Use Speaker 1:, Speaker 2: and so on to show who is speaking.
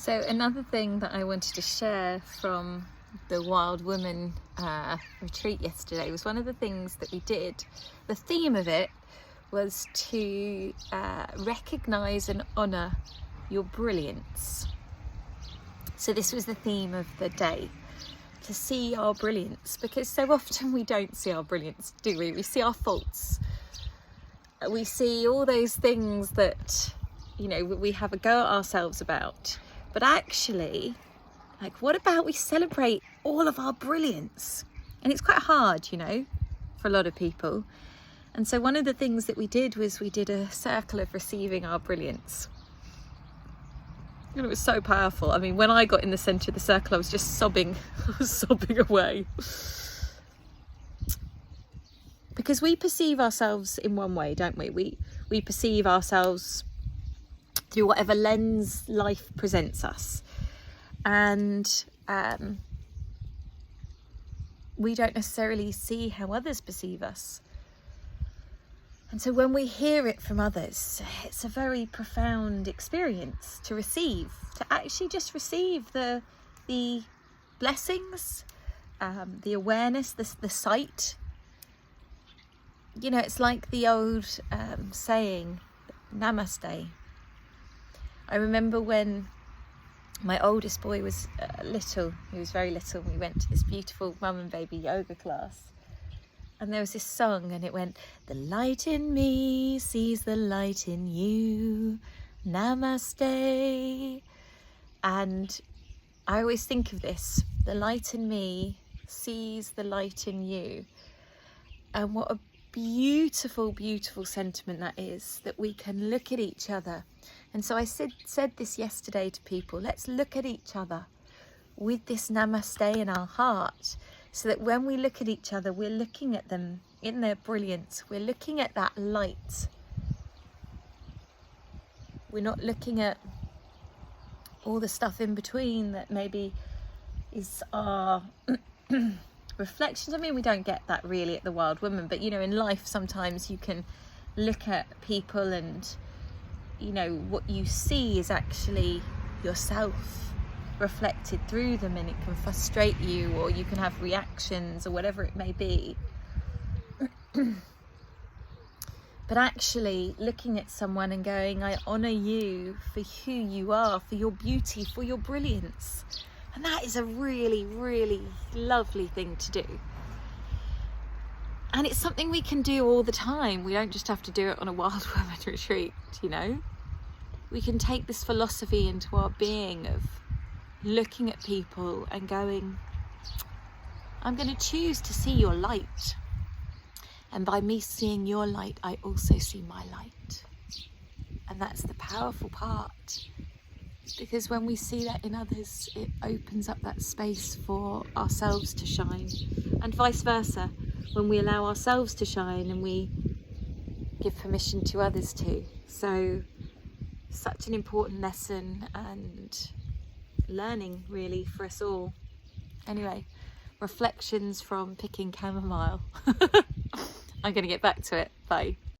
Speaker 1: So another thing that I wanted to share from the Wild Woman retreat yesterday was one of the things that we did. The theme of it was to recognise and honour your brilliance. So this was the theme of the day, to see our brilliance, because so often we don't see our brilliance, do we? We see our faults. We see all those things that, you know, we have a go at ourselves about. But actually, like, what about we celebrate all of our brilliance? And it's quite hard, you know, for a lot of people. And so one of the things that we did was we did a circle of receiving our brilliance. And it was so powerful. I mean, when I got in the centre of the circle, I was just sobbing. I was sobbing away. Because we perceive ourselves in one way, don't we? We perceive ourselves through whatever lens life presents us. And we don't necessarily see how others perceive us. And so when we hear it from others, it's a very profound experience to receive, to actually just receive the blessings, the awareness, the sight. You know, it's like the old saying, namaste. I remember when my oldest boy was little, he was very little, we went to this beautiful mum and baby yoga class. And there was this song and it went, the light in me sees the light in you, namaste. And I always think of this, the light in me sees the light in you. And what a beautiful, beautiful sentiment that is, that we can look at each other. And so I said this yesterday to people, let's look at each other with this namaste in our heart, so that when we look at each other, we're looking at them in their brilliance. We're looking at that light. We're not looking at all the stuff in between that maybe is our reflections. I mean, we don't get that really at the Wild Woman, but you know, in life sometimes you can look at people and, you know, what you see is actually yourself reflected through them, and it can frustrate you, or you can have reactions or whatever it may be. But actually looking at someone and going, I honour you for who you are, for your beauty, for your brilliance. And that is a really, really lovely thing to do. And it's something we can do all the time. We don't just have to do it on a Wild Woman retreat, you know. We can take this philosophy into our being of looking at people and going, I'm going to choose to see your light. And by me seeing your light, I also see my light. And that's the powerful part. Because when we see that in others, it opens up that space for ourselves to shine. And vice versa, when we allow ourselves to shine and we give permission to others to. So, such an important lesson and learning really for us all. Anyway, reflections from picking chamomile. I'm going to get back to it. Bye.